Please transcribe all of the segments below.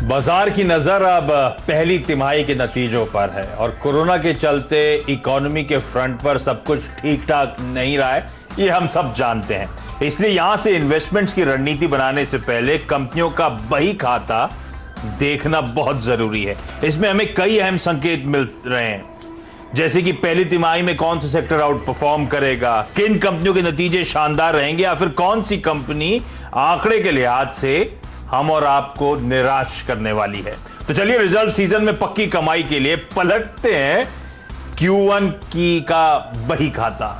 बाजार की नजर अब पहली तिमाही के नतीजों पर है और कोरोना के चलते इकोनॉमी के फ्रंट पर सब कुछ ठीक ठाक नहीं रहा है, ये हम सब जानते हैं। इसलिए यहां से इन्वेस्टमेंट्स की रणनीति बनाने से पहले कंपनियों का बही खाता देखना बहुत जरूरी है। इसमें हमें कई अहम संकेत मिल रहे हैं, जैसे कि पहली तिमाही में कौन सा सेक्टर आउट परफॉर्म करेगा, किन कंपनियों के नतीजे शानदार रहेंगे, या फिर कौन सी कंपनी आंकड़े के लिहाज से हम और आपको निराश करने वाली है। तो चलिए रिजल्ट सीजन में पक्की कमाई के लिए पलटते हैं Q1 की का बही खाता।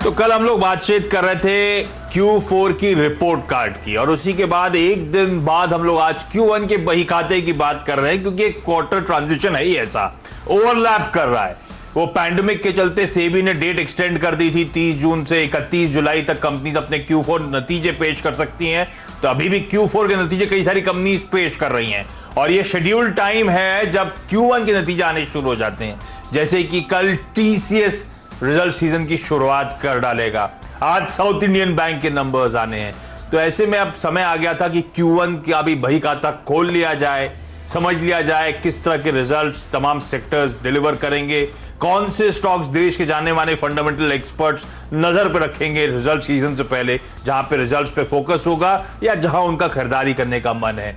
तो कल हम लोग बातचीत कर रहे थे Q4 की रिपोर्ट कार्ड की, और उसी के बाद एक दिन बाद हम लोग आज Q1 के बही खाते की बात कर रहे हैं, क्योंकि एक क्वार्टर ट्रांजिशन है ही ऐसा, ओवरलैप कर रहा है। वो पैंडेमिक के चलते सेबी ने डेट एक्सटेंड कर दी थी, 30 जून से 31 जुलाई तक कंपनीज अपने Q4 नतीजे पेश कर सकती हैं। तो अभी भी Q4 के नतीजे कई सारी कंपनीज पेश कर रही हैं, और ये शेड्यूल टाइम है जब Q1 के नतीजे आने शुरू हो जाते हैं। जैसे कि कल TCS रिजल्ट सीजन की शुरुआत कर डालेगा, आज साउथ इंडियन बैंक के नंबर्स आने हैं। तो ऐसे में अब समय आ गया था कि Q1 का भी बही खाता खोल लिया जाए, समझ लिया जाए किस तरह के रिजल्ट्स तमाम सेक्टर्स डिलीवर करेंगे, कौन से स्टॉक्स देश के जाने माने फंडामेंटल एक्सपर्ट्स नजर पर रखेंगे रिजल्ट सीजन से पहले, जहां पे रिजल्ट्स पे फोकस होगा या जहां उनका खरीदारी करने का मन है।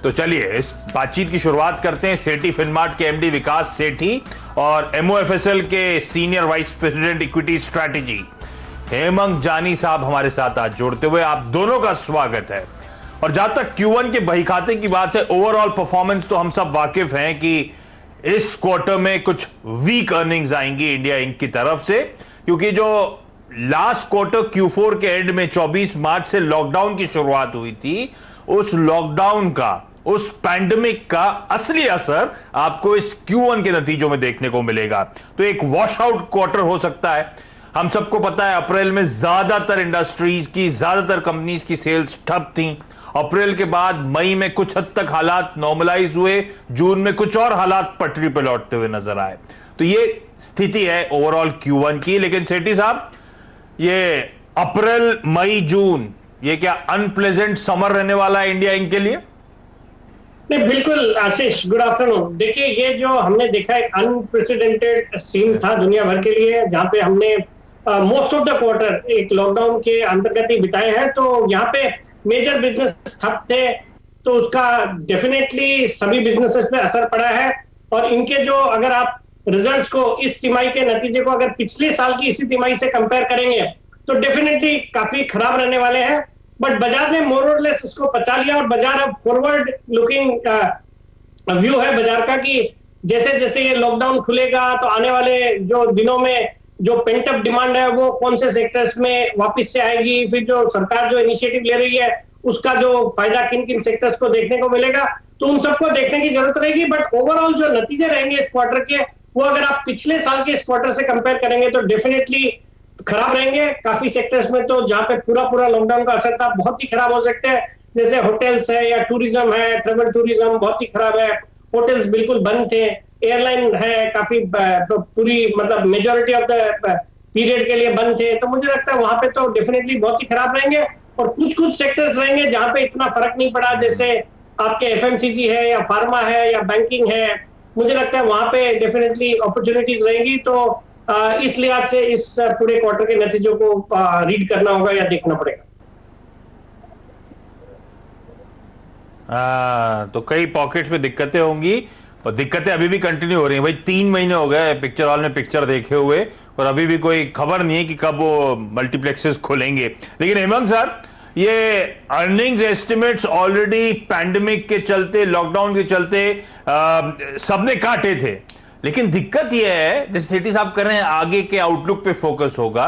तो चलिए इस बातचीत की शुरुआत करते हैं सेठी फिनमार्ट के MD विकास सेठी और MOFSL के senior vice president equity strategy Hemant जानी साहब हमारे साथ आज जोड़ते हुए। आप दोनों का स्वागत है। और जहां तक Q1 के बही खाते की बात है, ओवरऑल परफॉर्मेंस तो हम सब वाकिफ हैं कि इस क्वार्टर में कुछ वीक अर्निंग्स आएंगी इंडिया इंक की तरफ से, क्योंकि जो लास्ट क्वार्टर Q4 के एंड में 24 मार्च से लॉकडाउन की शुरुआत हुई थी, उस लॉकडाउन का, उस पैंडेमिक का असली असर आपको इस Q1 के नतीजों में देखने को मिलेगा। तो एक वॉश आउट क्वार्टर हो सकता है। हम सबको पता है अप्रैल में ज्यादातर इंडस्ट्रीज की, ज्यादातर कंपनीज की सेल्स ठप थी। अप्रैल के बाद मई में कुछ हद तक हालात नॉर्मलाइज हुए, जून में कुछ और हालात पटरी पर लौटते हुए नजर आए। तो ये स्थिति है ओवरऑल Q1 की। लेकिन सेठी साहब, ये अप्रैल मई जून, ये क्या अनप्लेजेंट समर रहने वाला है इंडिया इंक के लिए? नहीं, बिल्कुल आशीष, गुड आफ्टरनून। देखिए, ये जो हमने देखा एक अनप्रेसिडेंटेड सीन था दुनिया भर के लिए, जहां पे हमने मोस्ट ऑफ द क्वार्टर एक लॉकडाउन के अंतर्गत ही बिताए हैं। तो यहाँ पे मेजर बिजनेस ठप थे, तो उसका डेफिनेटली सभी बिजनेसेस पे असर पड़ा है। और इनके जो, अगर आप रिजल्ट्स को, इस तिमाही के नतीजे को अगर पिछले साल की इसी तिमाही से कंपेयर करेंगे तो डेफिनेटली काफी खराब रहने वाले हैं। बट बाजार ने मोर और लेस इसको पचा लिया, और बाजार अब फॉरवर्ड लुकिंग व्यू है बाजार का कि जैसे जैसे ये लॉकडाउन खुलेगा तो आने वाले जो दिनों में जो पेंट अप डिमांड है वो कौन से सेक्टर्स में वापस से आएगी, फिर जो सरकार जो इनिशिएटिव ले रही है उसका जो फायदा किन किन सेक्टर्स को देखने को मिलेगा, तो उन सबको देखने की जरूरत रहेगी। बट ओवरऑल जो नतीजे रहेंगे इस क्वार्टर के, वो अगर आप पिछले साल के इस क्वार्टर से कंपेयर करेंगे तो डेफिनेटली खराब रहेंगे। काफी सेक्टर्स में तो जहां पे पूरा लॉकडाउन का असर था, बहुत ही खराब हो सकते हैं। जैसे होटल्स है या टूरिज्म है, ट्रेवल टूरिज्म बहुत ही खराब है, होटल्स बिल्कुल बंद थे, एयरलाइन है काफी पूरी मतलब मेजॉरिटी ऑफ द पीरियड के लिए बंद थे। तो मुझे लगता है वहां पे तो डेफिनेटली बहुत ही खराब रहेंगे। और कुछ सेक्टर्स रहेंगे जहां पे इतना फर्क नहीं पड़ा, जैसे आपके FMCG है या फार्मा है या बैंकिंग है, मुझे लगता है वहां पे डेफिनेटली अपॉर्चुनिटीज रहेंगी। तो इस लिहाज से इस पूरे क्वार्टर के नतीजों को रीड करना होगा या देखना पड़ेगा। तो कई पॉकेट्स में दिक्कतें होंगी, और दिक्कतें अभी भी कंटिन्यू हो रही हैं। भाई 3 महीने हो गए पिक्चर हॉल में पिक्चर देखे हुए, और अभी भी कोई खबर नहीं है कि कब वो मल्टीप्लेक्सेस खुलेंगे। लेकिन हेमंत सर, ये अर्निंग्स एस्टिमेट्स ऑलरेडी पैंडेमिक के चलते, लॉकडाउन के चलते सबने काटे थे। लेकिन दिक्कत यह है, जैसे सेठी साहब कर रहे हैं, आगे के आउटलुक पे फोकस होगा,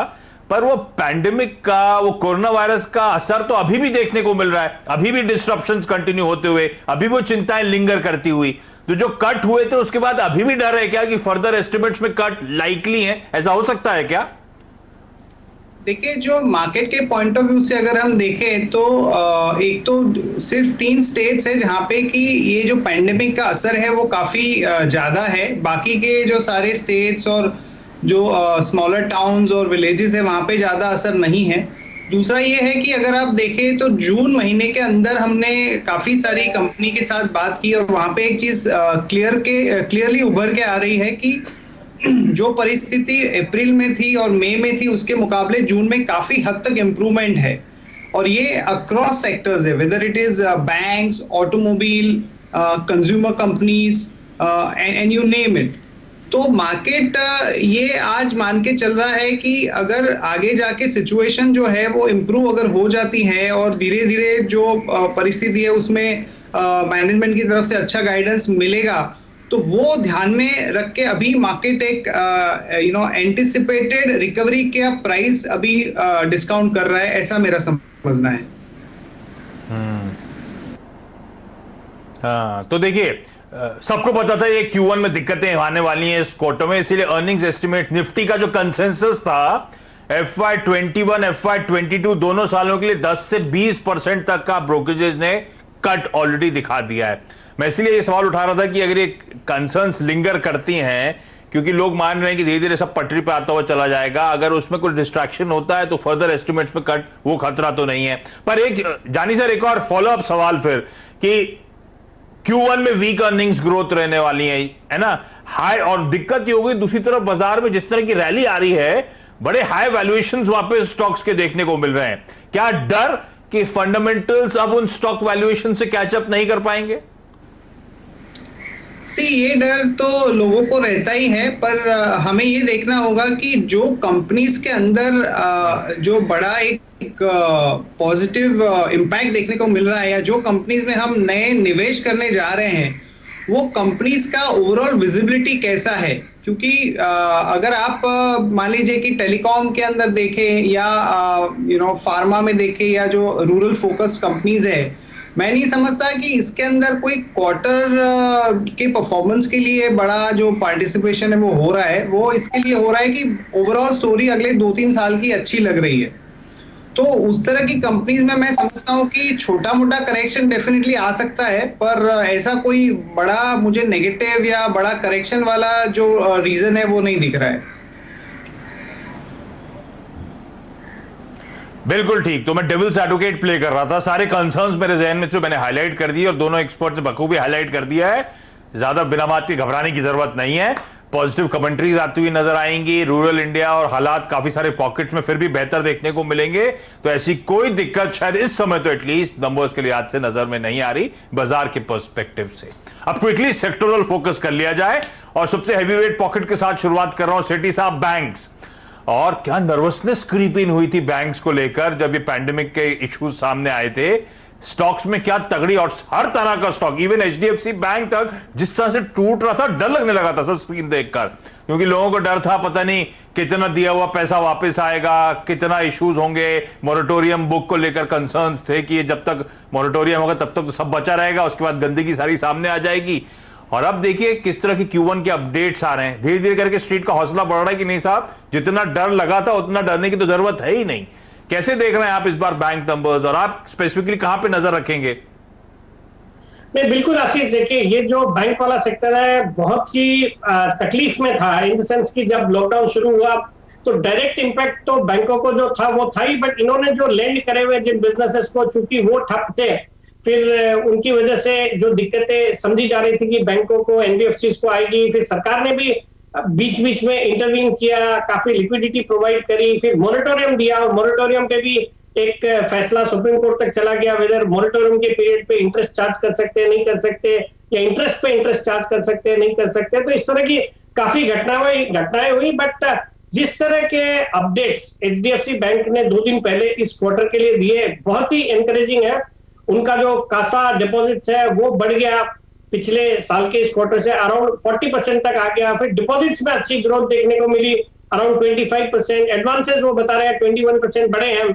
पर वो पैंडेमिक का, वो कोरोना वायरस का असर तो अभी भी देखने को मिल रहा है, अभी भी डिस्ट्रप्शंस कंटिन्यू होते हुए, अभी वो चिंताएं लिंगर करती हुई। तो जो कट हुए थे उसके बाद अभी भी डर है क्या कि फर्दर एस्टिमेट्स में कट लाइकली है? ऐसा हो सकता है क्या? देखिए, जो मार्केट के पॉइंट ऑफ व्यू से अगर हम देखें तो एक तो सिर्फ 3 स्टेट्स है जहां पे कि ये जो पैंडेमिक का असर है वो काफी ज्यादा है। बाकी के जो सारे स्टेट्स और जो स्मॉलर टाउन्स और विलेजेस है वहां पे ज्यादा असर नहीं है। दूसरा ये है कि अगर आप देखें तो जून महीने के अंदर हमने काफी सारी कंपनी के साथ बात की और वहां पे एक चीज क्लियरली उभर के आ रही है कि जो परिस्थिति अप्रैल में थी और मई में थी उसके मुकाबले जून में काफी हद तक इम्प्रूवमेंट है। और ये अक्रॉस सेक्टर्स है, whether it is banks, automobile, consumer companies and you name it. तो मार्केट ये आज मान के चल रहा है कि अगर आगे जाके सिचुएशन जो है वो इम्प्रूव अगर हो जाती है और धीरे धीरे जो परिस्थिति है उसमें मैनेजमेंट की तरफ से अच्छा गाइडेंस मिलेगा, तो वो ध्यान में रख के अभी मार्केट एक एंटिसिपेटेड रिकवरी का प्राइस अभी डिस्काउंट कर रहा है, ऐसा मेरा समझना है। हाँ, तो देखिए सबको पता था ये Q1 में दिक्कतें आने वाली हैं इस क्वार्टर में, इसीलिए अर्निंग्स एस्टिमेट निफ्टी का जो कंसेंसस था FY21 FY22 दोनों सालों के लिए 10 से 20% तक का ब्रोकरेजेस ने कट ऑलरेडी दिखा दिया है। मैं इसलिए ये सवाल उठा रहा था कि अगर ये कंसर्न्स लिंगर करती हैं, क्योंकि लोग मान रहे हैं कि धीरे धीरे सब पटरी पे आता हुआ चला जाएगा, अगर उसमें कोई डिस्ट्रैक्शन होता है तो फर्दर एस्टिमेट्स में कट, वो खतरा तो नहीं है। पर एक जानी सर एक और फॉलोअप सवाल फिर कि Q1 में वीक अर्निंग्स ग्रोथ रहने वाली है ना, हाई, और दिक्कत ये होगी दूसरी तरफ बाजार में जिस तरह की रैली आ रही है, बड़े हाई वैल्यूएशंस वापस स्टॉक्स के देखने को मिल रहे हैं। क्या डर कि फंडामेंटल्स अब उन स्टॉक वैल्यूएशन से कैचअप नहीं कर पाएंगे? ये डर तो लोगों को रहता ही है, पर हमें ये देखना होगा कि जो कंपनीज के अंदर जो बड़ा एक पॉजिटिव इम्पैक्ट देखने को मिल रहा है या जो कंपनीज में हम नए निवेश करने जा रहे हैं, वो कंपनीज का ओवरऑल विजिबिलिटी कैसा है। क्योंकि अगर आप मान लीजिए कि टेलीकॉम के अंदर देखें या फार्मा में देखें या जो रूरल फोकस्ड कंपनीज है, मैं नहीं समझता कि इसके अंदर कोई क्वार्टर के परफॉर्मेंस के लिए बड़ा जो पार्टिसिपेशन है वो हो रहा है। वो इसके लिए हो रहा है कि ओवरऑल स्टोरी अगले 2-3 साल की अच्छी लग रही है। तो उस तरह की कंपनीज में मैं समझता हूँ कि छोटा मोटा करेक्शन डेफिनेटली आ सकता है, पर ऐसा कोई बड़ा मुझे नेगेटिव या बड़ा करेक्शन वाला जो रीजन है वो नहीं दिख रहा है। बिल्कुल ठीक। तो मैं डेविल्स एडवोकेट प्ले कर रहा था, सारे कंसर्न्स मेरे जहन में जो मैंने हाईलाइट कर दिए और दोनों एक्सपर्ट्स बखूबी हाईलाइट कर दिया है। ज्यादा बिना बात के घबराने की जरूरत नहीं है। पॉजिटिव कमेंट्रीज आती हुई नजर आएंगी, रूरल इंडिया और हालात काफी सारे पॉकेट्स में फिर भी बेहतर देखने को मिलेंगे। तो ऐसी कोई दिक्कत शायद इस समय तो एटलीस्ट नंबर्स के लिहाज से नजर में नहीं आ रही बाजार के पर्सपेक्टिव से। अब क्विकली सेक्टोरल फोकस कर लिया जाए और सबसे हैवीवेट पॉकेट के साथ शुरुआत कर रहा हूं, सेठी साहब बैंक्स। और क्या नर्वसनेस क्रीप इन हुई थी बैंक्स को लेकर जब ये पैंडेमिक के इश्यूज सामने आए थे। स्टॉक्स में क्या तगड़ी, और हर तरह का स्टॉक, इवन HDFC बैंक तक जिस तरह से टूट रहा था, डर लगने लगा था सर स्क्रीन देखकर, क्योंकि लोगों को डर था पता नहीं कितना दिया हुआ पैसा वापस आएगा, कितना इश्यूज होंगे। मोरेटोरियम बुक को लेकर कंसर्न्स थे कि जब तक मोरेटोरियम होगा तब तक तो सब बचा रहेगा, उसके बाद गंदगी सारी सामने आ जाएगी। और अब देखिए किस तरह की Q1 के अपडेट्स आ रहे हैं, धीरे धीरे करके स्ट्रीट का हौसला बढ़ रहा है कि नहीं साहब, जितना डर लगा था उतना डरने की तो जरूरत है ही नहीं। कैसे देख रहे हैं आप इस बार बैंक नंबर्स, और आप स्पेसिफिकली कहां पे नजर रखेंगे? नहीं, बिल्कुल आशीष, देखिए ये जो बैंक वाला सेक्टर है बहुत ही तकलीफ में था, इन द सेंस कि जब लॉकडाउन शुरू हुआ तो डायरेक्ट इम्पैक्ट तो बैंकों को जो था वो था ही, बट इन्होंने जो लेंड करे हुए जिन बिजनेसेस को, चूंकि वो ठप थे, फिर उनकी वजह से जो दिक्कतें समझी जा रही थी कि बैंकों को, NBFCs को आएगी, फिर सरकार ने भी बीच बीच में इंटरवीन किया, काफी लिक्विडिटी प्रोवाइड करी, फिर मोरेटोरियम दिया, और मोरेटोरियम पे भी एक फैसला सुप्रीम कोर्ट तक चला गया, वेदर मोरेटोरियम के पीरियड पे इंटरेस्ट चार्ज कर सकते हैं, नहीं कर सकते, या इंटरेस्ट पे इंटरेस्ट चार्ज कर सकते हैं, नहीं कर सकते। तो इस तरह की काफी घटनाएं हुई, बट जिस तरह के अपडेट्स HDFC बैंक ने 2 दिन पहले इस क्वार्टर के लिए दिए बहुत ही एनकरेजिंग है। उनका जो कासा डिपॉजिट्स है वो बढ़ गया पिछले साल के इस क्वार्टर से, अराउंड 40% तक आ गया। फिर डिपॉजिट्स में अच्छी ग्रोथ देखने को मिली, अराउंड 25%। एडवांसेस वो बता रहे हैं 21% बढ़े हैं,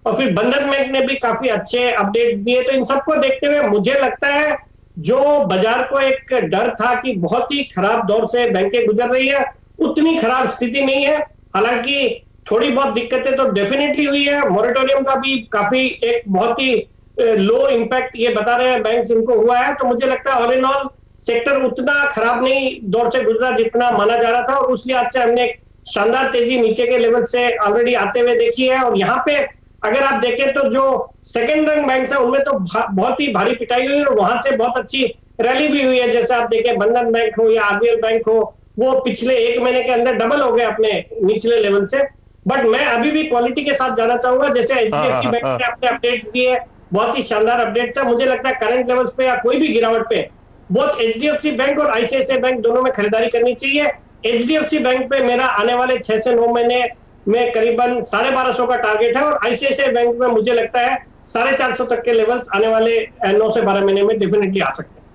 और फिर बंधन बैंक ने भी काफी अच्छे अपडेट्स दिए। तो इन सबको देखते हुए मुझे लगता है जो बाजार को एक डर था कि बहुत ही खराब दौर से बैंकें गुजर रही है, उतनी खराब स्थिति नहीं है। हालांकि थोड़ी बहुत दिक्कतें तो डेफिनेटली हुई है। मॉरेटोरियम का भी काफी एक बहुत ही लो इम्पैक्ट ये बता रहे हैं बैंक्स इनको हुआ है। तो मुझे लगता है ऑल इन ऑल सेक्टर उतना खराब नहीं दौर से गुजरा जितना माना जा रहा था, और उस लिहाज से हमने एक शानदार तेजी नीचे के लेवल से ऑलरेडी आते हुए देखी है। और यहाँ पे अगर आप देखें तो जो सेकंड रैंक बैंक्स है उनमें तो बहुत ही भारी पिटाई हुई और वहां से बहुत अच्छी रैली भी हुई है। जैसे आप देखें बंधन बैंक हो या आरबीएल बैंक हो, वो पिछले 1 महीने के अंदर डबल हो गए अपने निचले लेवल से। बट मैं अभी भी क्वालिटी के साथ जाना चाहूंगा। जैसे एचडीएफसी बैंक ने अपने अपडेट्स दिए, बहुत ही शानदार अपडेट्स है। मुझे लगता है करंट लेवल्स पे या कोई भी गिरावट पे बोथ एचडीएफसी बैंक और आईसीआईसीआई बैंक दोनों में खरीदारी करनी चाहिए। एचडीएफसी बैंक पे मेरा आने वाले 6 से 9 महीने में करीबन 1250 का टारगेट है, और आईसीआईसीआई बैंक में मुझे लगता है 450 तक के लेवल्स आने वाले 9 से 12 महीने में डेफिनेटली आ सकते हैं।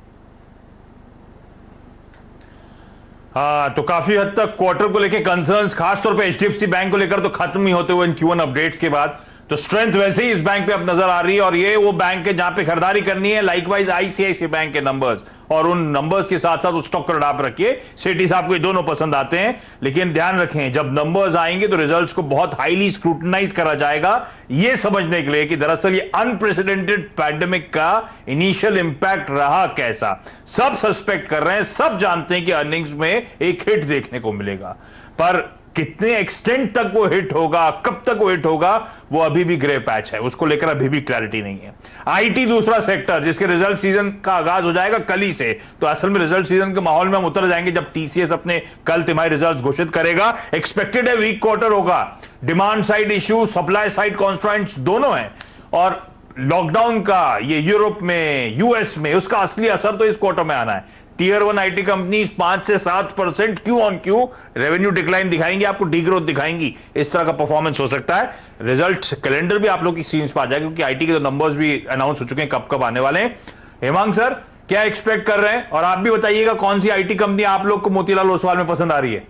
हाँ, तो काफी हद तक क्वार्टर को लेकर कंसर्न्स खासतौर पे एचडीएफसी बैंक को लेकर तो खत्म ही होते हुए इन Q1 अपडेट्स के बाद, तो स्ट्रेंथ वैसे ही इस बैंक पे अब नजर आ रही है। और ये वो बैंक है जहां पे खरीदारी करनी है। लाइकवाइज आईसीआईसीआई बैंक के नंबर्स, और उन नंबर्स के साथ साथ उस स्टॉक को आप रखिए। सेठी साहब को ये दोनों पसंद आते हैं, लेकिन ध्यान रखें जब नंबर्स आएंगे तो रिजल्ट्स को बहुत हाईली स्क्रूटनाइज करा जाएगा, ये समझने के लिए कि दरअसल ये अनप्रेसिडेंटेड पैंडेमिक का इनिशियल इंपैक्ट रहा कैसा। सब सस्पेक्ट कर रहे हैं, सब जानते हैं कि अर्निंग्स में एक हिट देखने को मिलेगा, पर कितने एक्सटेंट तक वो हिट होगा, कब तक वो हिट होगा, वो अभी भी ग्रे पैच है, उसको लेकर अभी भी क्लैरिटी नहीं है। आईटी दूसरा सेक्टर जिसके रिजल्ट सीजन का आगाज हो जाएगा कल ही से, तो असल में रिजल्ट सीजन के माहौल में हम उतर जाएंगे जब टीसीएस अपने कल तिमाही रिजल्ट घोषित करेगा। एक्सपेक्टेड है वीक क्वार्टर होगा, demand side issue, supply side constraints दोनों हैं, और लॉकडाउन का ये यूरोप में, यूएस में उसका असली असर तो इस क्वार्टर में आना है। टीयर 1 आईटी कंपनीज 5 से 7% Q on Q revenue decline दिखाएंगी, आपको डी ग्रोथ दिखाएंगी। इस तरह का परफॉर्मेंस हो सकता है। रिजल्ट कैलेंडर भी आप लोग की सीन्स पर आ जाएगा, क्योंकि आईटी के तो नंबर्स भी अनाउंस हो चुके हैं कब कब आने वाले हैं। हेमांग सर क्या एक्सपेक्ट कर रहे हैं, और आप भी बताइएगा कौन सी आईटी कंपनी आप लोग को मोतीलाल ओसवाल में पसंद आ रही है।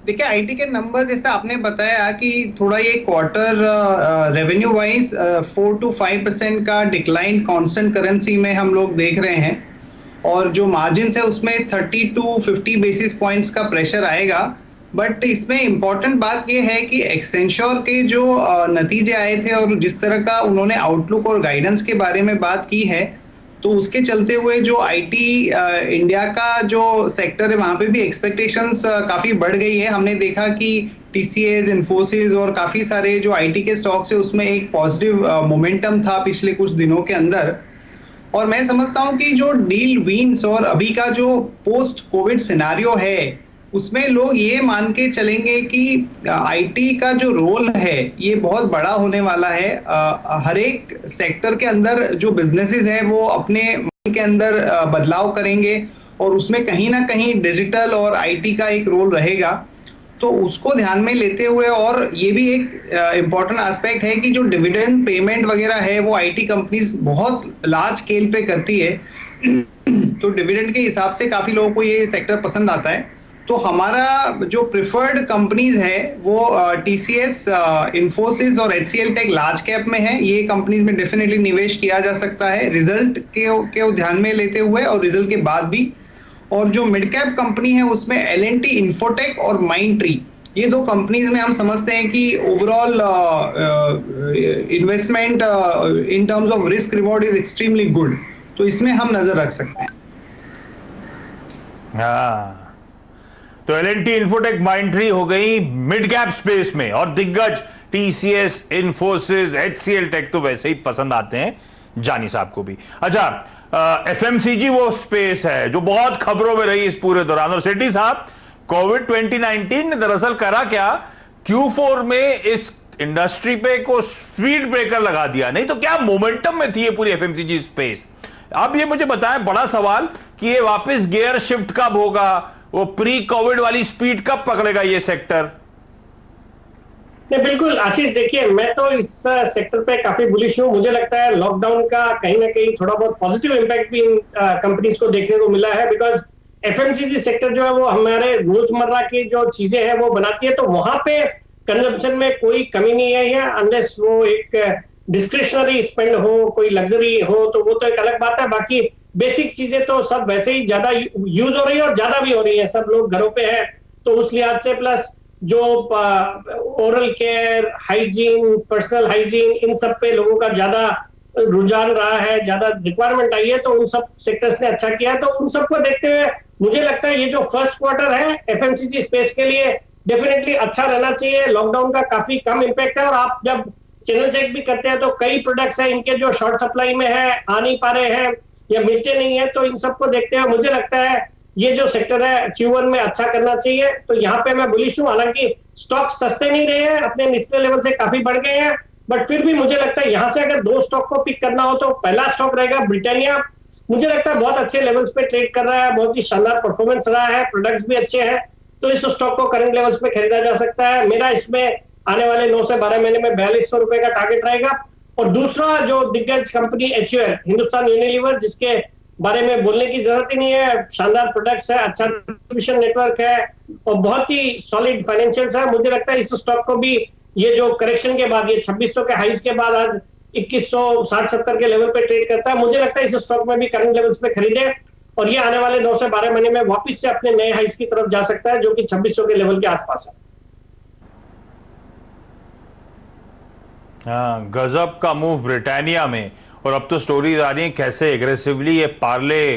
देखिए आईटी के नंबर्स जैसा आपने बताया कि थोड़ा ये क्वार्टर रेवेन्यू वाइज 4 to 5% का डिक्लाइन कांस्टेंट करेंसी में हम लोग देख रहे हैं, और जो मार्जिन है उसमें 30 to 50 बेसिस पॉइंट्स का प्रेशर आएगा। बट इसमें इम्पॉर्टेंट बात यह है कि एक्सेंचर के जो नतीजे आए थे और जिस तरह का उन्होंने आउटलुक और गाइडेंस के बारे में बात की है, तो उसके चलते हुए जो आईटी इंडिया का जो सेक्टर है वहाँ पे भी एक्सपेक्टेशंस काफ़ी बढ़ गई है। हमने देखा कि टीसीएस, इन्फोसिस और काफ़ी सारे जो आईटी के स्टॉक्स है उसमें एक पॉजिटिव मोमेंटम था पिछले कुछ दिनों के अंदर। और मैं समझता हूं कि जो डील विंस और अभी का जो पोस्ट कोविड सिनेरियो है उसमें लोग ये मान के चलेंगे कि आईटी का जो रोल है ये बहुत बड़ा होने वाला है। हर एक सेक्टर के अंदर जो बिजनेसेस है वो अपने के अंदर बदलाव करेंगे, और उसमें कहीं ना कहीं डिजिटल और आईटी का एक रोल रहेगा। तो उसको ध्यान में लेते हुए, और ये भी एक इम्पॉर्टेंट एस्पेक्ट है कि जो डिविडेंड पेमेंट वगैरह है वो आईटी कंपनीज बहुत लार्ज स्केल पे करती है, तो डिविडेंड के हिसाब से काफ़ी लोगों को ये सेक्टर पसंद आता है। तो हमारा जो प्रिफर्ड कंपनीज है वो टीसीएस, इन्फोसिस और एचसीएल टेक लार्ज कैप में है। ये कंपनीज में डेफिनेटली निवेश किया जा सकता है रिजल्ट के ध्यान में लेते हुए और रिजल्ट के बाद भी। और जो मिड कैप कंपनी है उसमें एल&टी इन्फोटेक और माइंडट्री, ये दो कंपनीज में हम समझते हैं कि overall investment in terms of risk reward is extremely good, तो इसमें हम नजर रख सकते हैं। हाँ, तो एल&टी इन्फोटेक माइंडट्री हो गई मिड कैप स्पेस में, और दिग्गज टीसीएस, इन्फोसिस, एचसीएल टेक तो वैसे ही पसंद आते हैं जानी साहब को भी। अच्छा, एफएमसीजी वो स्पेस है जो बहुत खबरों में रही इस पूरे दौरान, और सेठी साहब कोविड 2019 ने दरअसल करा क्या, Q4 में इस इंडस्ट्री पे को स्पीड ब्रेकर लगा दिया। नहीं तो क्या मोमेंटम में थी ये पूरी एफएमसीजी स्पेस। अब ये मुझे बताएं, बड़ा सवाल कि ये वापस गियर शिफ्ट कब होगा, वो प्री कोविड वाली स्पीड कब पकड़ेगा ये सेक्टर। नहीं, बिल्कुल आशीष, देखिए मैं तो इस सेक्टर पे काफी बुलिश हूँ। मुझे लगता है लॉकडाउन का कहीं ना कहीं थोड़ा बहुत पॉजिटिव इम्पैक्ट भी इन कंपनीज को देखने को मिला है, बिकॉज एफएमसीजी सेक्टर जो है वो हमारे रोजमर्रा की जो चीजें हैं वो बनाती है, तो वहां पे कंजम्पशन में कोई कमी नहीं है, अनलेस वो एक डिस्क्रिशनरी स्पेंड हो, कोई लग्जरी हो, तो वो तो एक अलग बात है। बाकी बेसिक चीजें तो सब वैसे ही ज्यादा यूज हो रही है और ज्यादा भी हो रही है, सब लोग घरों पे है, तो उस लिहाज से प्लस जो oral care, hygiene, personal hygiene, इन सब पे लोगों का ज्यादा रुझान रहा है, ज्यादा रिक्वायरमेंट आई है, तो उन सब सेक्टर्स ने अच्छा किया। तो उन सबको देखते हुए मुझे लगता है ये जो फर्स्ट क्वार्टर है एफएमसीजी स्पेस के लिए डेफिनेटली अच्छा रहना चाहिए। लॉकडाउन का काफी कम इम्पैक्ट है, और आप जब चैनल चेक भी करते हैं तो कई प्रोडक्ट्स हैं इनके जो शॉर्ट सप्लाई में है, आ नहीं पा रहे हैं या मिलते नहीं है। तो इन सबको देखते हुए मुझे लगता है ये जो सेक्टर है Q1 में अच्छा करना चाहिए। तो यहाँ पे मैं बुलिश हूँ, हालांकि स्टॉक सस्ते नहीं रहे हैं, अपने निचले लेवल से काफी बढ़ गए हैं, बट फिर भी मुझे लगता है यहाँ से अगर 2 स्टॉक को पिक करना हो तो पहला स्टॉक रहेगा ब्रिटानिया। मुझे लगता है बहुत अच्छे लेवल्स पे ट्रेड कर रहा है, बहुत ही शानदार परफॉर्मेंस रहा है, प्रोडक्ट्स भी अच्छे हैं, तो इस स्टॉक को करंट लेवल्स पे खरीदा जा सकता है। मेरा इसमें आने वाले 9 से 12 महीने में 4200 रुपए का टारगेट रहेगा। और दूसरा जो दिग्गज कंपनी HUL, हिंदुस्तान यूनिलीवर, जिसके बारे में बोलने की जरूरत ही नहीं है, शानदार प्रोडक्ट्स है, अच्छा डिस्ट्रीब्यूशन नेटवर्क है और बहुत ही सॉलिड फाइनेंशियल्स है। मुझे लगता है इस स्टॉक को भी ये जो करेक्शन के बाद, ये 2600 के हाइस के बाद आज 2160-70 के लेवल पे ट्रेड करता है, मुझे लगता है इस स्टॉक में भी करंट लेवल्स पे खरीदे, और ये आने वाले 9 से 12 महीने में वापस से अपने नए हाइस की तरफ जा सकता है, जो कि 2600 के लेवल के आसपास है। हाँ, गजब का मूव ब्रिटानिया में। और अब तो स्टोरीज आ रही है कैसे एग्रेसिवली ये पार्ले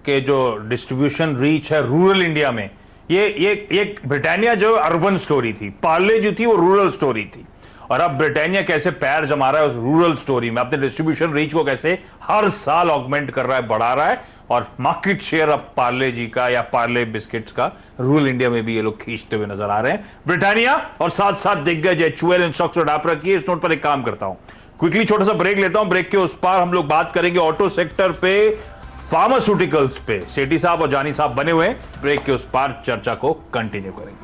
के जो डिस्ट्रीब्यूशन रीच है रूरल इंडिया में, ये ब्रिटानिया जो अर्बन स्टोरी थी, पार्ले जो थी वो रूरल स्टोरी थी, और अब ब्रिटानिया कैसे पैर जमा रहा है उस रूरल स्टोरी में, अपने डिस्ट्रीब्यूशन रीच को कैसे हर साल ऑगमेंट कर रहा है, बढ़ा रहा है, और मार्केट शेयर अब पार्ले जी का या पार्ले बिस्किट्स का रूरल इंडिया में भी ये लोग खींचते हुए नजर आ रहे हैं ब्रिटानिया। और साथ साथ दिग्गज HUL इन स्टॉक्स और डाप रखी है। इस नोट पर एक काम करता हूं, क्विकली छोटा सा ब्रेक लेता हूं, ब्रेक के उस पार हम लोग बात करेंगे ऑटो सेक्टर पे, फार्मास्यूटिकल्स पे। सेठी साहब और जानी साहब बने हुए हैं, ब्रेक के उस पार चर्चा को कंटिन्यू करेंगे।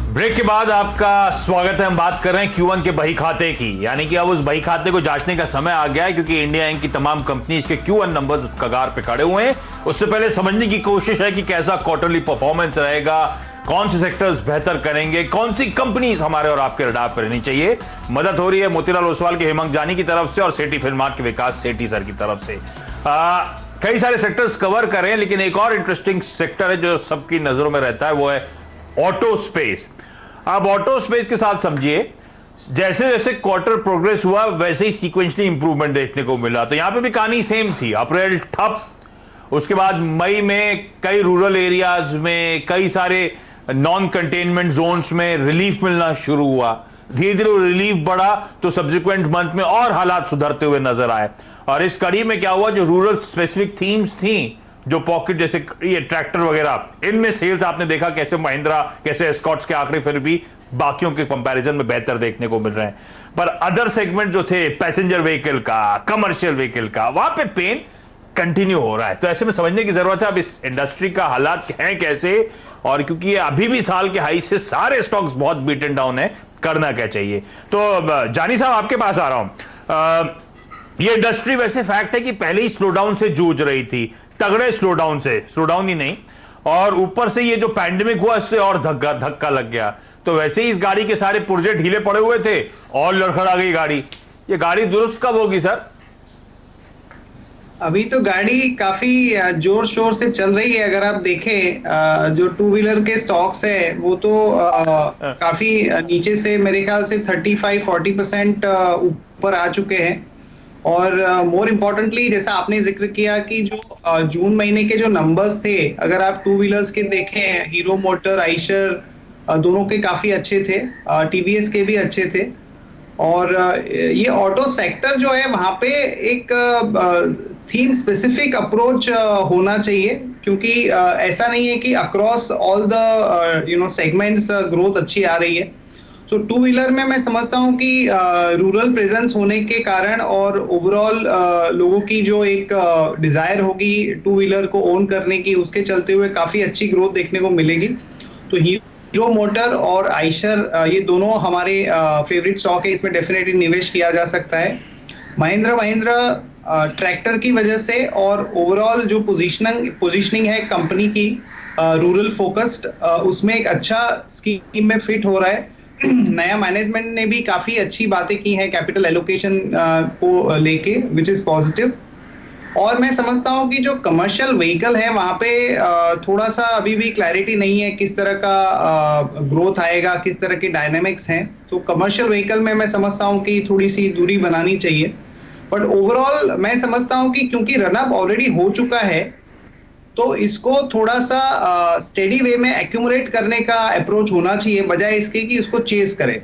ब्रेक के बाद आपका स्वागत है। हम बात कर रहे हैं Q1 के बही खाते की, यानी कि अब उस बही खाते को जांचने का समय आ गया है, क्योंकि इंडिया इंक की तमाम कंपनीज के Q1 नंबर कगार पे खड़े हुए हैं। उससे पहले समझने की कोशिश है कि कैसा क्वार्टरली परफॉर्मेंस रहेगा, कौन से सेक्टर्स बेहतर करेंगे, कौन सी कंपनीज हमारे और आपके रडार पर रहनी चाहिए। मदद हो रही है मोतीलाल ओसवाल के हेमंत जानी की तरफ से और सेठी फिल्मार्ट के विकास सेठी सर की तरफ से। कई सारे सेक्टर्स कवर करें, लेकिन एक और इंटरेस्टिंग सेक्टर है जो सबकी नजरों में रहता है, वो है ऑटो स्पेस। अब ऑटो स्पेस के साथ समझिए, जैसे जैसे क्वार्टर प्रोग्रेस हुआ वैसे ही सीक्वेंशली इंप्रूवमेंट देखने को मिला। तो यहां पे भी कहानी सेम थी, अप्रैल ठप, उसके बाद मई में कई रूरल एरियाज में, कई सारे नॉन कंटेनमेंट जोन्स में रिलीफ मिलना शुरू हुआ, धीरे धीरे रिलीफ बढ़ा तो सब्सिक्वेंट मंथ में और हालात सुधरते हुए नजर आए। और इस कड़ी में क्या हुआ, जो रूरल स्पेसिफिक थीम्स थी, जो पॉकेट जैसे ये ट्रैक्टर वगैरह, इनमें सेल्स आपने देखा कैसे महिंद्रा, कैसे एस्कॉट्स के आंकड़े फिर भी बाकियों के कंपैरिजन में बेहतर देखने को मिल रहे हैं। पर अदर सेगमेंट जो थे, पैसेंजर व्हीकल का, कमर्शियल व्हीकल का, वहां पे पेन कंटिन्यू हो रहा है। तो ऐसे में समझने की जरूरत है अब इस इंडस्ट्री का हालात हैं कैसे, और क्योंकि ये अभी भी साल के हाई से सारे स्टॉक्स बहुत बीटन डाउन है, करना क्या चाहिए। तो जानी साहब आपके पास आ रहा हूं। ये इंडस्ट्री वैसे फैक्ट है कि पहले ही स्लोडाउन से जूझ रही थी, तगड़े स्लोडाउन से, स्लोडाउन ही नहीं, और ऊपर से ये जो पैंडेमिक हुआ इससे और धक्का लग गया। तो वैसे ही इस गाड़ी के सारे पुर्जे ढीले पड़े हुए थे और लड़खड़ा गई गाड़ी। ये गाड़ी दुरुस्त कब होगी सर? अभी तो गाड़ी काफी जोर शोर से चल रही है। अगर आप देखें जो टू व्हीलर के स्टॉक्स है वो तो काफी नीचे से मेरे ख्याल से 35-40% ऊपर आ चुके हैं। और मोर इम्पोर्टेंटली, जैसा आपने जिक्र किया कि जो जून महीने के जो नंबर्स थे, अगर आप टू व्हीलर्स के देखें, हीरो मोटर, आइशर, दोनों के काफी अच्छे थे, TVS के भी अच्छे थे। और ये ऑटो सेक्टर जो है वहां पे एक थीम स्पेसिफिक अप्रोच होना चाहिए, क्योंकि ऐसा नहीं है कि across all the segments growth अच्छी आ रही है। सो टू व्हीलर में मैं समझता हूँ कि रूरल प्रेजेंस होने के कारण और ओवरऑल लोगों की जो एक डिजायर होगी टू व्हीलर को ओन करने की, उसके चलते हुए काफी अच्छी ग्रोथ देखने को मिलेगी। तो हीरो मोटर और आइशर ये दोनों हमारे फेवरेट स्टॉक है, इसमें डेफिनेटली निवेश किया जा सकता है। महिंद्रा ट्रैक्टर की वजह से और ओवरऑल जो पोजीशनिंग है कंपनी की रूरल फोकस्ड, उसमें एक अच्छा स्कीम में फिट हो रहा है। नया मैनेजमेंट ने भी काफी अच्छी बातें की हैं कैपिटल एलोकेशन को लेके, विच इज पॉजिटिव। और मैं समझता हूँ कि जो कमर्शियल व्हीकल है वहाँ पे थोड़ा सा अभी भी क्लैरिटी नहीं है किस तरह का ग्रोथ आएगा, किस तरह के डायनेमिक्स हैं। तो कमर्शियल व्हीकल में मैं समझता हूँ कि थोड़ी सी दूरी बनानी चाहिए। बट ओवरऑल मैं समझता हूँ कि क्योंकि रनअप ऑलरेडी हो चुका है तो इसको थोड़ा सा स्टेडी वे में एक्यूमुलेट करने का अप्रोच होना चाहिए, बजाय इसके कि इसको चेस करें।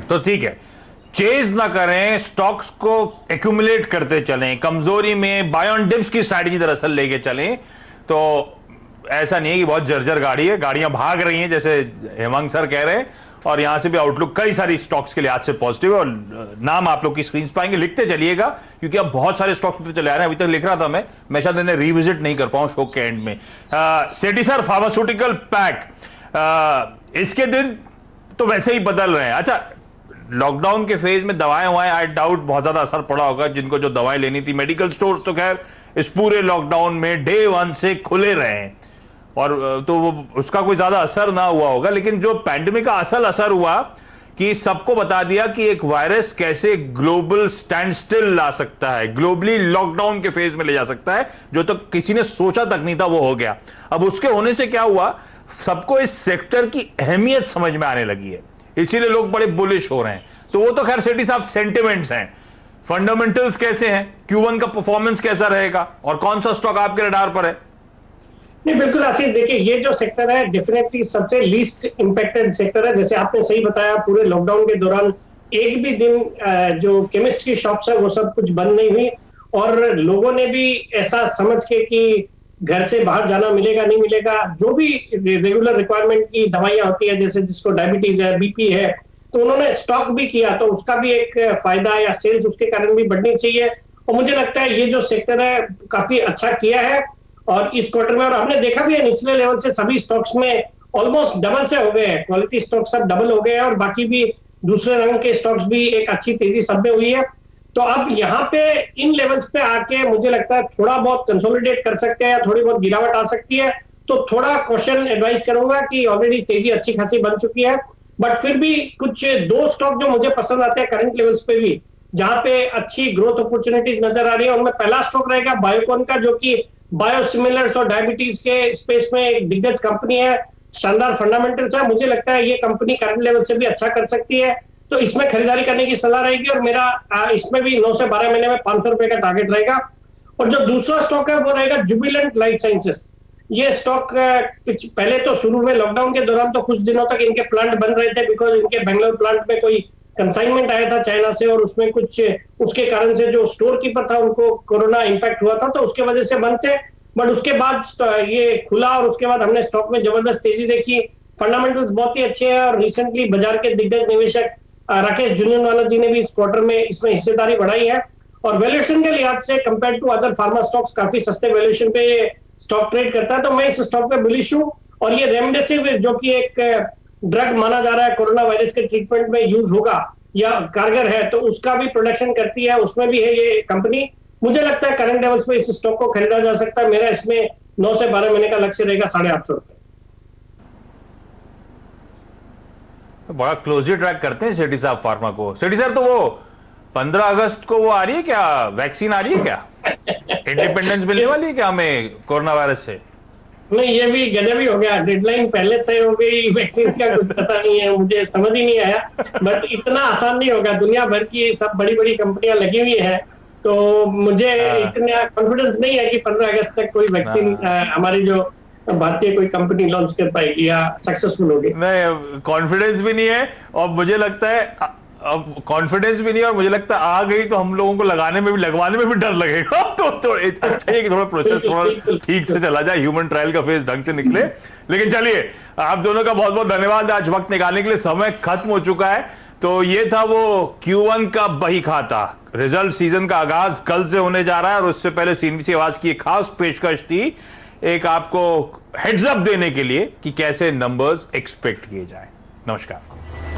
तो ठीक है, चेज ना करें, स्टॉक्स को एक्यूमुलेट करते चलें, कमजोरी में बाय ऑन डिप्स की स्ट्रैटेजी दरअसल लेके चलें। तो ऐसा नहीं है कि बहुत जर्जर गाड़ी है, गाड़ियां भाग रही हैं जैसे हेमंत सर कह रहे हैं, और यहां से भी आउटलुक कई सारी स्टॉक्स के लिए आज से पॉजिटिव है। और नाम आप लोग की स्क्रीन पर आएंगे, लिखते चलिएगा क्योंकि अब बहुत सारे स्टॉक्स पे चले आ रहे हैं। अभी तक लिख रहा था मैं शायद इन्हें रिविजिट नहीं कर पाऊं शो के एंड में। सेठी सर, फार्मास्यूटिकल पैक, इसके दिन तो वैसे ही बदल रहे हैं। अच्छा, लॉकडाउन के फेज में दवाएं आई डाउट बहुत ज्यादा असर पड़ा होगा जिनको जो दवाएं लेनी थी। मेडिकल स्टोर्स तो खैर इस पूरे लॉकडाउन में डे 1 से खुले रहे हैं और तो वो उसका कोई ज्यादा असर ना हुआ होगा। लेकिन जो पैंडेमिक का असल असर हुआ कि सबको बता दिया कि एक वायरस कैसे ग्लोबल स्टैंड स्टिल ला सकता है, ग्लोबली लॉकडाउन के फेज में ले जा सकता है, जो तो किसी ने सोचा तक नहीं था वो हो गया। अब उसके होने से क्या हुआ, सबको इस सेक्टर की अहमियत समझ में आने लगी है, इसीलिए लोग बड़े बुलिश हो रहे हैं। तो वो तो खैर सेठी साहब सेंटिमेंट्स हैं, फंडामेंटल्स कैसे हैं, Q1 का परफॉर्मेंस कैसा रहेगा और कौन सा स्टॉक आपके रडार पर है? नहीं, बिल्कुल आशीष, देखिए ये जो सेक्टर है डेफिनेटली सबसे लीस्ट इंपैक्टेड सेक्टर है। जैसे आपने सही बताया, पूरे लॉकडाउन के दौरान एक भी दिन जो केमिस्ट की शॉप्स है वो सब कुछ बंद नहीं हुई और लोगों ने भी ऐसा समझ के कि घर से बाहर जाना मिलेगा नहीं मिलेगा, जो भी रेगुलर रिक्वायरमेंट की दवाइयां होती है, जैसे जिसको डायबिटीज है, बीपी है, तो उन्होंने स्टॉक भी किया, तो उसका भी एक फायदा या सेल्स उसके कारण भी बढ़नी चाहिए। और मुझे लगता है ये जो सेक्टर है काफी अच्छा किया है और इस क्वार्टर में, और हमने देखा भी है निचले लेवल से सभी स्टॉक्स में ऑलमोस्ट डबल से हो गए हैं, क्वालिटी स्टॉक सब डबल हो गए हैं और बाकी भी दूसरे रंग के स्टॉक्स भी एक अच्छी तेजी सब में हुई है। तो अब यहाँ पे इन लेवल्स पे आके मुझे लगता है थोड़ा बहुत कंसोलिडेट कर सकते हैं, थोड़ी बहुत गिरावट आ सकती है, तो थोड़ा क्वेश्चन एडवाइस करूंगा कि ऑलरेडी तेजी अच्छी खासी बन चुकी है। बट फिर भी कुछ दो स्टॉक जो मुझे पसंद आते हैं करंट लेवल्स पे भी, जहां पे अच्छी ग्रोथ अपॉर्चुनिटीज नजर आ रही है, उनमें पहला स्टॉक रहेगा बायोकॉन का, जो कि बायोसिमिलर्स और डायबिटीज के स्पेस में एक दिग्गज कंपनी है, शानदार फंडामेंटल्स है। मुझे लगता है ये कंपनी करंट लेवल से भी अच्छा कर सकती है, तो इसमें खरीदारी करने की सलाह रहेगी और मेरा इसमें भी 9 से 12 महीने में 500 रुपए का टारगेट रहेगा। और जो दूसरा स्टॉक है वो रहेगा जुबिलेंट लाइफ साइंसेस। ये स्टॉक पहले तो शुरू में लॉकडाउन के दौरान तो कुछ दिनों तक इनके प्लांट बंद रहे थे, बिकॉज इनके बेंगलोर प्लांट में कोई कंसाइनमेंट आया था चाइना से और उसमें कुछ उसके कारण से जो स्टोर कीपर था उनको कोरोना इंपैक्ट हुआ था, तो उसके वजह से बंद थे। बट उसके बाद ये खुला और उसके बाद हमने स्टॉक में जबरदस्त तेजी देखी, फंडामेंटल्स बहुत ही अच्छे हैं और रिसेंटली बाजार के दिग्गज निवेशक राकेश झुनझुनवाला जी ने भी इस क्वार्टर में इसमें हिस्सेदारी बढ़ाई है और वैल्यूएशन के लिहाज से compare to other pharma stocks काफी सस्ते वैल्यूएशन पे ये स्टॉक ट्रेड करता है, तो मैं इस स्टॉक पे बुलिश हूं। और ये रेमडेसिविर जो कि एक ड्रग माना जा रहा है कोरोना वायरस के ट्रीटमेंट में यूज होगा या कारगर है, तो उसका भी प्रोडक्शन करती है, उसमें भी है ये कंपनी। मुझे लगता है करंट लेवल्स पे इस स्टॉक को खरीदा जा सकता है। मेरा इसमें 9 से 12 महीने का लक्ष्य रहेगा 850 रुपए। बड़ा क्लोजली ट्रैक करते हैं सेठी साहब फार्मा को। सेठी साहब, तो वो 15 अगस्त को वो आ रही है क्या, वैक्सीन आ रही है क्या? इंडिपेंडेंस मिलने वाली है क्या हमें कोरोना वायरस से? नहीं, ये भी गजब ही हो गया, डेडलाइन पहले तय हो गई, वैक्सीन का कुछ पता नहीं है, मुझे समझ ही नहीं आया। बट इतना आसान नहीं होगा, दुनिया भर की सब बड़ी बड़ी कंपनियां लगी हुई है, तो मुझे इतना कॉन्फिडेंस नहीं है कि 15 अगस्त तक कोई वैक्सीन हमारी जो भारतीय कोई कंपनी लॉन्च कर पाएगी या सक्सेसफुल होगी। नहीं, कॉन्फिडेंस भी नहीं है और मुझे लगता है कॉन्फिडेंस भी नहीं है और मुझे लगता है आ गई तो हम लोगों को लगवाने में भी डर लगेगा। तो अच्छा है कि थोड़ा प्रोसेस थोड़ा ठीक से चला जाए, ह्यूमन ट्रायल का फेज ढंग से निकले। लेकिन चलिए, आप दोनों का बहुत बहुत धन्यवाद आज वक्त निकालने के लिए, समय खत्म हो चुका है। तो ये था वो Q1 का बही खाता। रिजल्ट सीजन का आगाज कल से होने जा रहा है और उससे पहले सीएनबीसी आवाज की एक खास पेशकश थी, एक आपको हेड्स अप देने के लिए कि कैसे नंबर्स एक्सपेक्ट किए जाए। नमस्कार।